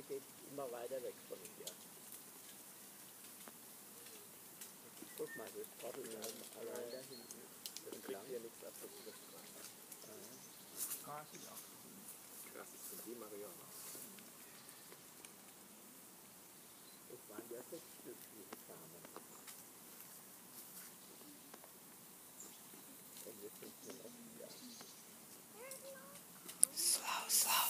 geht immer weiter weg von hier. Guck mal, das Trottel allein da hinten. Das kriegt hier nichts ab. Gras ist auch. Gras ist von die Mariana. Das waren ja 6 Stück, diese Samen. Und jetzt sind es nur noch 4. Slow, slow.